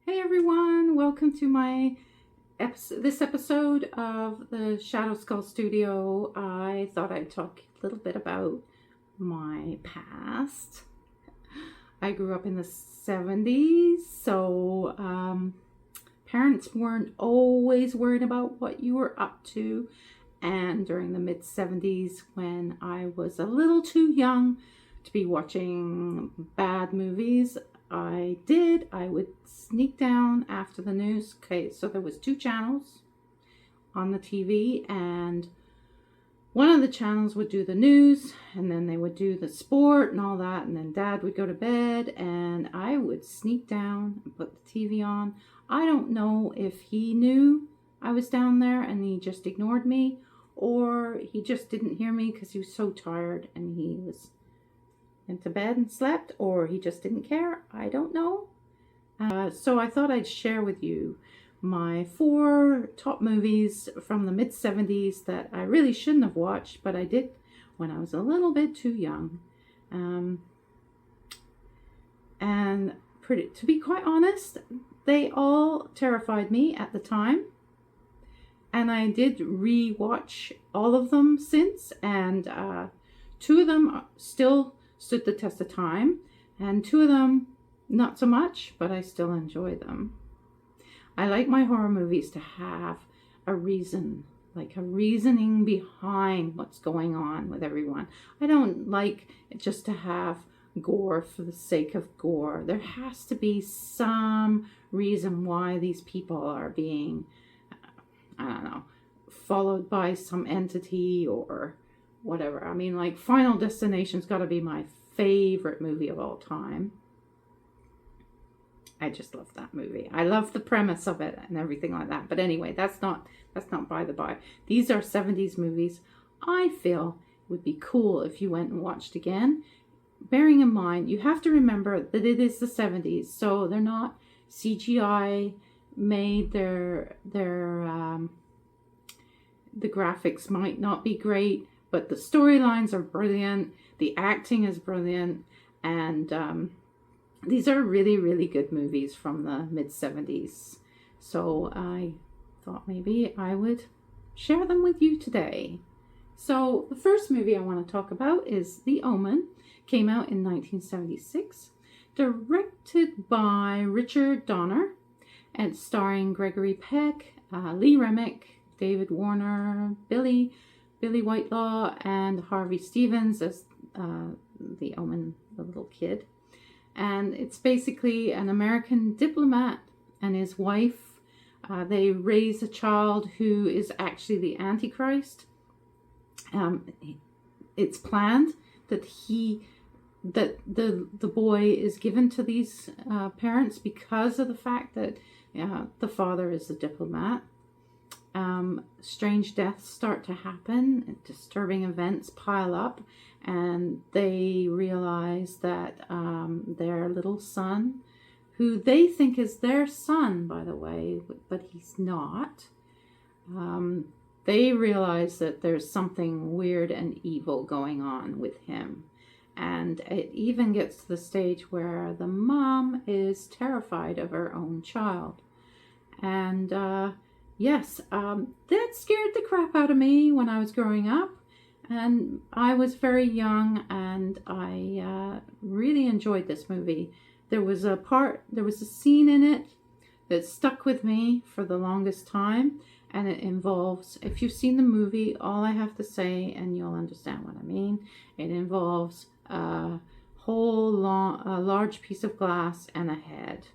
Hey everyone, welcome to my this episode of the Shadow Skull Studio. I thought I'd talk a little bit about my past. I grew up in the 70s, so parents weren't always worried about what you were up to. And during the mid-70s, when I was a little too young to be watching bad movies, I would sneak down after the news. Okay, so there was 2 channels on the TV, and one of the channels would do the news, and then they would do the sport and all that, and then Dad would go to bed, and I would sneak down and put the TV on. I don't know if he knew I was down there and he just ignored me, or he just didn't hear me because he was so tired and he was into bed and slept, or he just didn't care. I don't know. So I thought I'd share with you my 4 top movies from the mid-70s that I really shouldn't have watched, but I did when I was a little bit too young. And to be quite honest, they all terrified me at the time. And I did re-watch all of them since, and 2 of them still stood the test of time, and 2 of them not so much, but I still enjoy them. I like my horror movies to have a reason, like a reasoning behind what's going on with everyone. I don't like just to have gore for the sake of gore. There has to be some reason why these people are being, I don't know, followed by some entity or whatever. I mean, like, Final Destination's got to be my favorite movie of all time. I just love that movie. I love the premise of it and everything like that. But anyway, that's not by the by. These are 70s movies. I feel it would be cool if you went and watched again. Bearing in mind, you have to remember that it is the 70s, so they're not CGI made. The graphics might not be great, but the storylines are brilliant. The acting is brilliant, and these are really, really good movies from the mid-70s. So I thought maybe I would share them with you today. So the first movie I want to talk about is The Omen. Came out in 1976, directed by Richard Donner, and starring Gregory Peck, Lee Remick, David Warner, Billy Whitelaw, and Harvey Stevens as the Omen, the little kid. And it's basically an American diplomat and his wife. They raise a child who is actually the Antichrist. It's planned that the boy is given to these parents because of the fact that the father is a diplomat. Strange deaths start to happen, disturbing events pile up, and they realize that their little son, who they think is their son, by the way, but he's not, they realize that there's something weird and evil going on with him. And it even gets to the stage where the mom is terrified of her own child. And yes, that scared the crap out of me when I was growing up. And I was very young, and I really enjoyed this movie. There was a scene in it that stuck with me for the longest time. And it involves, if you've seen the movie, all I have to say, and you'll understand what I mean, it involves a large piece of glass and a head.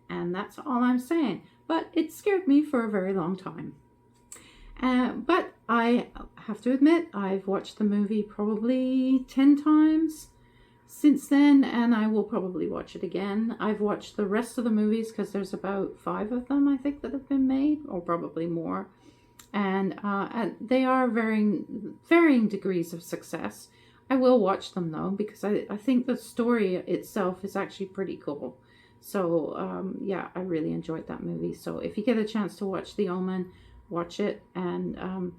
And that's all I'm saying. But it scared me for a very long time. But I have to admit, I've watched the movie probably 10 times since then, and I will probably watch it again. I've watched the rest of the movies because there's about 5 of them, I think, that have been made, or probably more. And they are varying degrees of success. I will watch them, though, because I think the story itself is actually pretty cool. So, yeah, I really enjoyed that movie. So if you get a chance to watch The Omen, watch it. And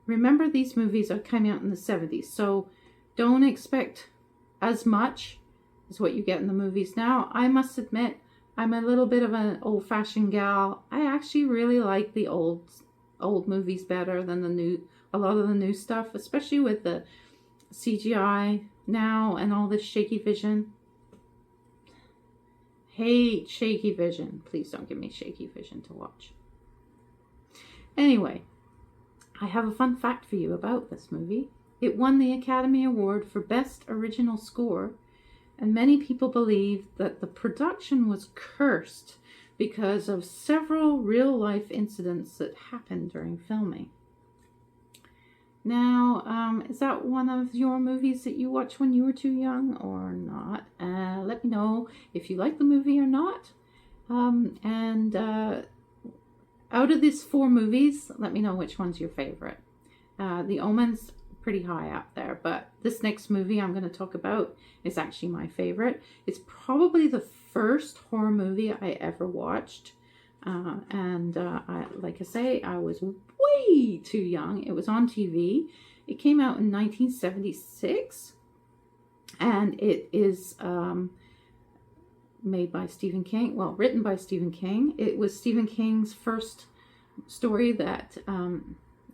remember, these movies are coming out in the 70s. So don't expect as much as what you get in the movies now. I must admit, I'm a little bit of an old-fashioned gal. I actually really like the old movies better than a lot of the new stuff, especially with the CGI now and all this shaky vision. Hate shaky vision. Please don't give me shaky vision to watch. Anyway, I have a fun fact for you about this movie. It won the Academy Award for Best Original Score, and many people believe that the production was cursed because of several real-life incidents that happened during filming. Now, is that one of your movies that you watched when you were too young or not? Let me know if you like the movie or not. Out of these 4 movies, let me know which one's your favorite. The Omen's pretty high up there, but this next movie I'm going to talk about is actually my favorite. It's probably the first horror movie I ever watched. Like I say, I was way too young. It was on TV. It came out in 1976, and it is made by Stephen King. Well, written by Stephen King. It was Stephen King's first story that,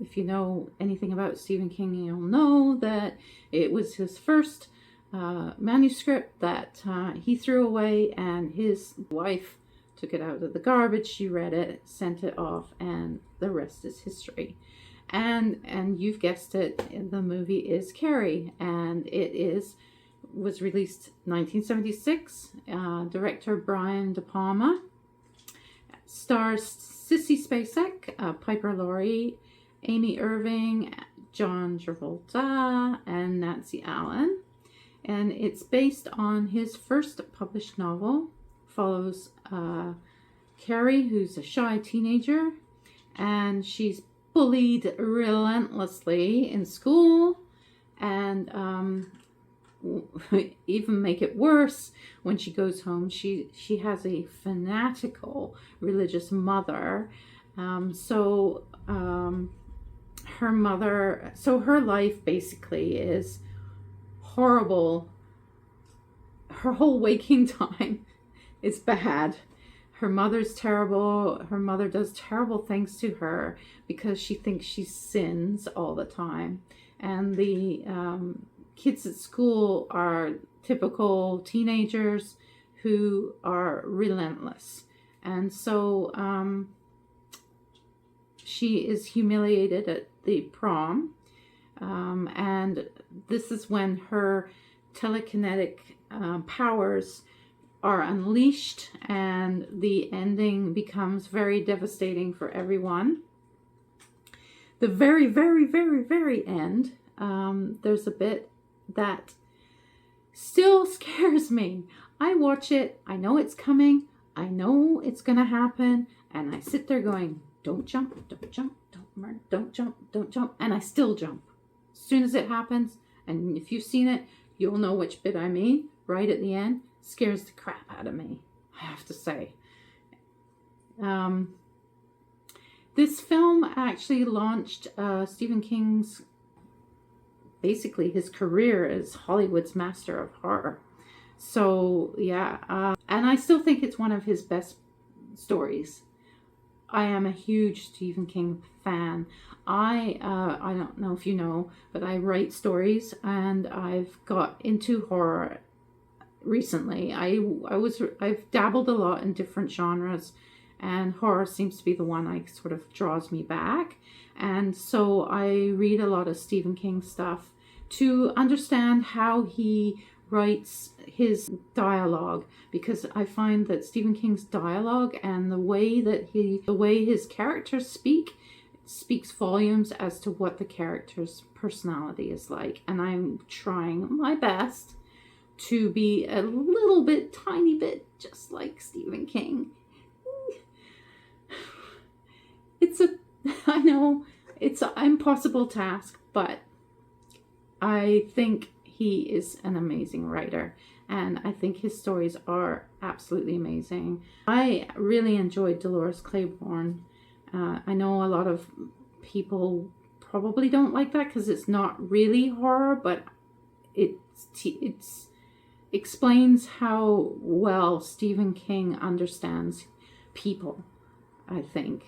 if you know anything about Stephen King, you'll know that it was his first manuscript that he threw away, and his wife took it out of the garbage. She read it, sent it off, and the rest is history. And you've guessed it, the movie is Carrie, and it was released 1976. Director Brian De Palma, stars Sissy Spacek, Piper Laurie, Amy Irving, John Travolta, and Nancy Allen. And it's based on his first published novel. Follows Carrie, who's a shy teenager, and she's bullied relentlessly in school, and even make it worse, when she goes home, she has a fanatical religious mother. Her life basically is horrible. Her whole waking time is bad. Her mother's terrible. Her mother does terrible things to her because she thinks she sins all the time. And the kids at school are typical teenagers who are relentless. And so she is humiliated at the prom. And this is when her telekinetic powers are unleashed, and the ending becomes very devastating for everyone. The very, very, very, very end, there's a bit that still scares me. I watch it, I know it's coming, I know it's gonna happen, and I sit there going, don't jump, don't jump, don't jump, don't jump, and I still jump. As soon as it happens, and if you've seen it, you'll know which bit I mean, right at the end. Scares the crap out of me, I have to say. This film actually launched Stephen King's, basically his career as Hollywood's master of horror. So yeah, and I still think it's one of his best stories. I am a huge Stephen King fan. I don't know if you know, but I write stories, and I've got into horror recently. I've dabbled a lot in different genres, and horror seems to be the one that sort of draws me back. And so I read a lot of Stephen King stuff to understand how he writes his dialogue, because I find that Stephen King's dialogue and the way his characters speaks volumes as to what the character's personality is like. And I'm trying my best to be a little bit, tiny bit, just like Stephen King. I know it's an impossible task, but I think he is an amazing writer, and I think his stories are absolutely amazing. I really enjoyed Dolores Claiborne. I know a lot of people probably don't like that because it's not really horror, but it's explains how well Stephen King understands people, I think.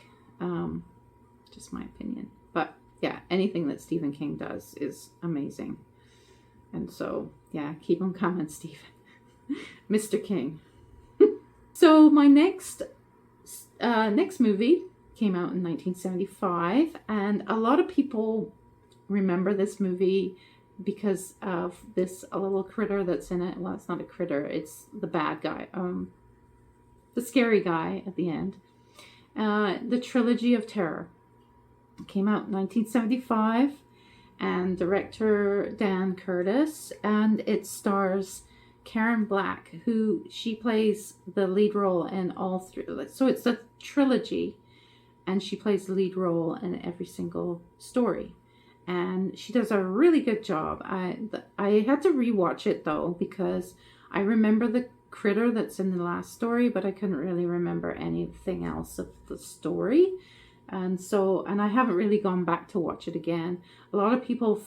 Just my opinion. But yeah, anything that Stephen King does is amazing. And so, yeah, keep them coming, Stephen. Mr. King. So my next movie came out in 1975, and a lot of people remember this movie because of this a little critter that's in it. Well, it's not a critter, it's the bad guy, the scary guy at the end. The Trilogy of Terror came out in 1975, and director Dan Curtis, and it stars Karen Black, who she plays the lead role in all three. So it's a trilogy, and she plays the lead role in every single story, and she does a really good job. I had to rewatch it though, because I remember the critter that's in the last story, but I couldn't really remember anything else of the story. And I haven't really gone back to watch it again. A lot of people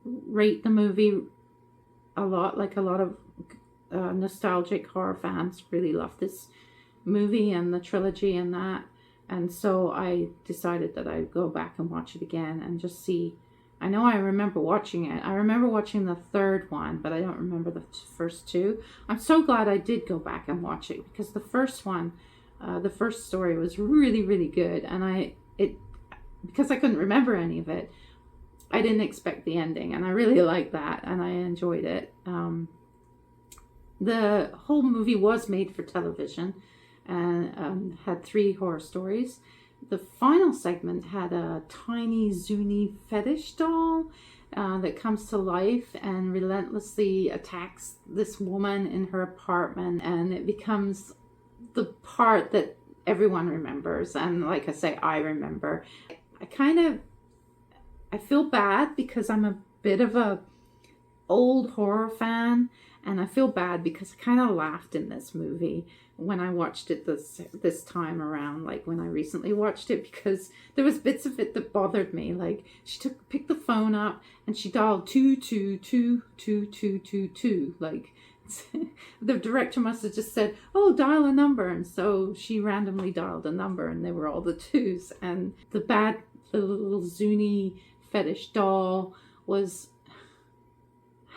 rate the movie a lot, like a lot of nostalgic horror fans really love this movie and the trilogy and that. And so I decided that I'd go back and watch it again and just see. I know I remember watching it. I remember watching the third one, but I don't remember the first two. I'm so glad I did go back and watch it, because the first one, the first story was really, really good. And because I couldn't remember any of it, I didn't expect the ending, and I really liked that, and I enjoyed it. The whole movie was made for television, and had 3 horror stories. The final segment had a tiny Zuni fetish doll that comes to life and relentlessly attacks this woman in her apartment, and it becomes the part that everyone remembers. And like I say, I remember. I feel bad because I'm a bit of a old horror fan, and I feel bad because I kind of laughed in this movie when I watched it this time around, like when I recently watched it, because there was bits of it that bothered me. Like she picked the phone up and she dialed 2222222. Like the director must have just said, "Oh, dial a number," and so she randomly dialed a number, and they were all the 2s. And the little Zuni fetish doll was,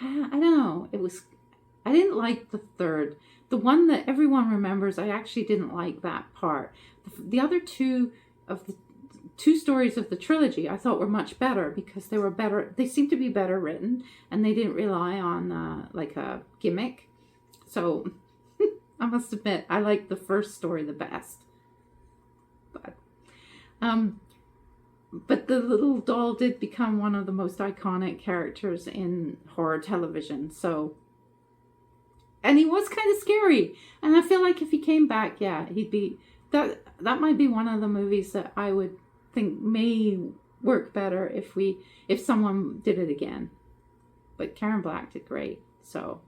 I don't know, I didn't like the third. The one that everyone remembers, I actually didn't like that part. The other 2 of the 2 stories of the trilogy I thought were much better, because they were better. They seemed to be better written, and they didn't rely on like a gimmick. So I must admit, I liked the first story the best. But the little doll did become one of the most iconic characters in horror television. So, and he was kind of scary. And I feel like if he came back, yeah, he'd be, that might be one of the movies that I would think may work better if someone did it again. But Karen Black did great. So,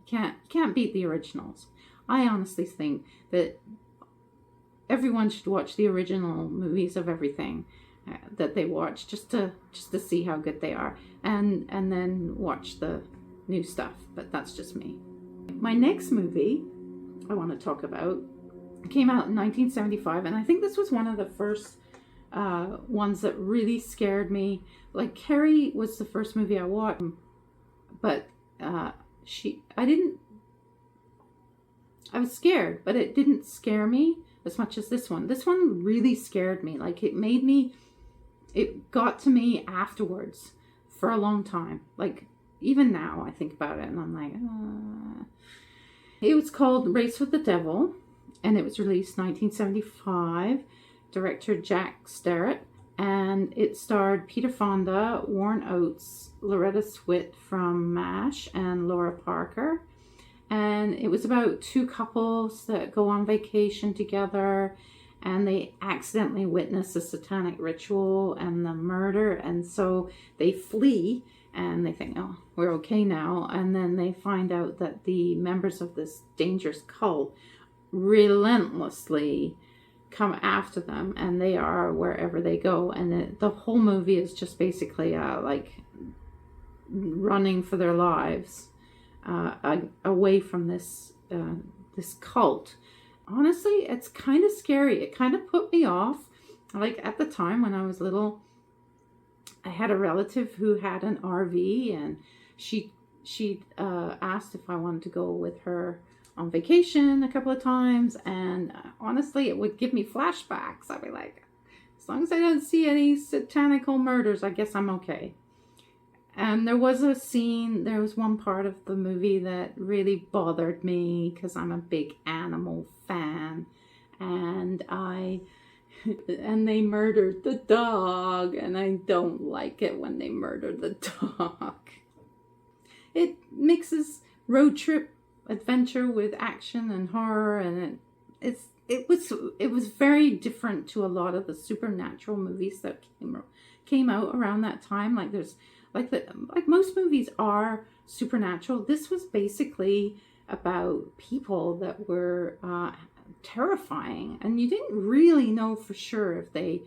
can't beat the originals. I honestly think that everyone should watch the original movies of everything that they watch, just to see how good they are, and then watch the new stuff. But that's just me. My next movie I want to talk about came out in 1975, and I think this was one of the first ones that really scared me. Like Carrie was the first movie I watched, but I was scared, but it didn't scare me as much as this one. This one really scared me. Like it got to me afterwards for a long time. Like even now I think about it and I'm like, It was called Race with the Devil, and it was released 1975. Director Jack Starrett, and it starred Peter Fonda, Warren Oates, Loretta Swit from MASH, and Laura Parker. And it was about 2 couples that go on vacation together, and they accidentally witness a satanic ritual and the murder, and so they flee, and they think, oh, we're okay now. And then they find out that the members of this dangerous cult relentlessly come after them, and they are wherever they go. And the whole movie is just basically like running for their lives away from this this cult. Honestly, it's kind of scary. It kind of put me off. Like at the time when I was little, I had a relative who had an RV, and she asked if I wanted to go with her on vacation a couple of times, and honestly, it would give me flashbacks. I'd be like, as long as I don't see any satanical murders, I guess I'm okay. And there was a scene, there was one part of the movie that really bothered me because I'm a big animal fan, and they murdered the dog, and I don't like it when they murder the dog. It mixes road trip adventure with action and horror, and it was very different to a lot of the supernatural movies that came out around that time. Like like most movies are supernatural. This was basically about people that were terrifying, and you didn't really know for sure if they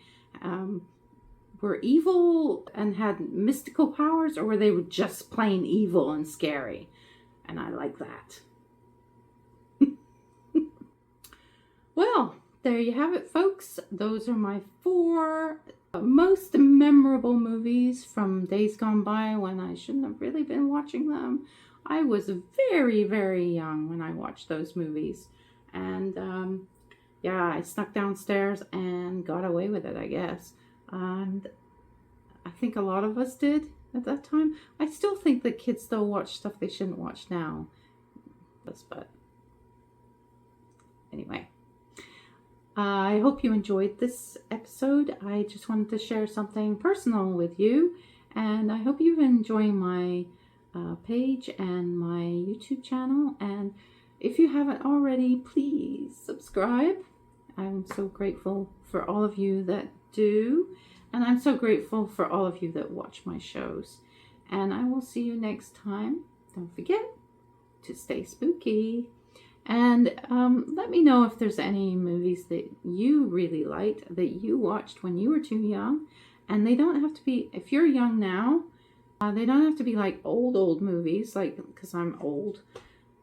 were evil and had mystical powers, or were they were just plain evil and scary. And I like that. Well, there you have it, folks. Those are my 4 most memorable movies from days gone by when I shouldn't have really been watching them. I was very, very young when I watched those movies. And yeah, I snuck downstairs and got away with it, I guess. And I think a lot of us did at that time. I still think that kids still watch stuff they shouldn't watch now. But anyway. I hope you enjoyed this episode. I just wanted to share something personal with you, and I hope you've enjoyed my page and my YouTube channel. And if you haven't already, please subscribe. I'm so grateful for all of you that do, and I'm so grateful for all of you that watch my shows. And I will see you next time. Don't forget to stay spooky. And let me know if there's any movies that you really liked, that you watched when you were too young. And they don't have to be, if you're young now, they don't have to be like old movies, like, because I'm old.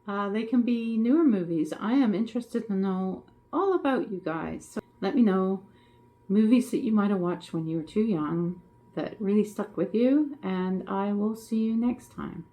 They can be newer movies. I am interested to know all about you guys. So let me know movies that you might have watched when you were too young that really stuck with you. And I will see you next time.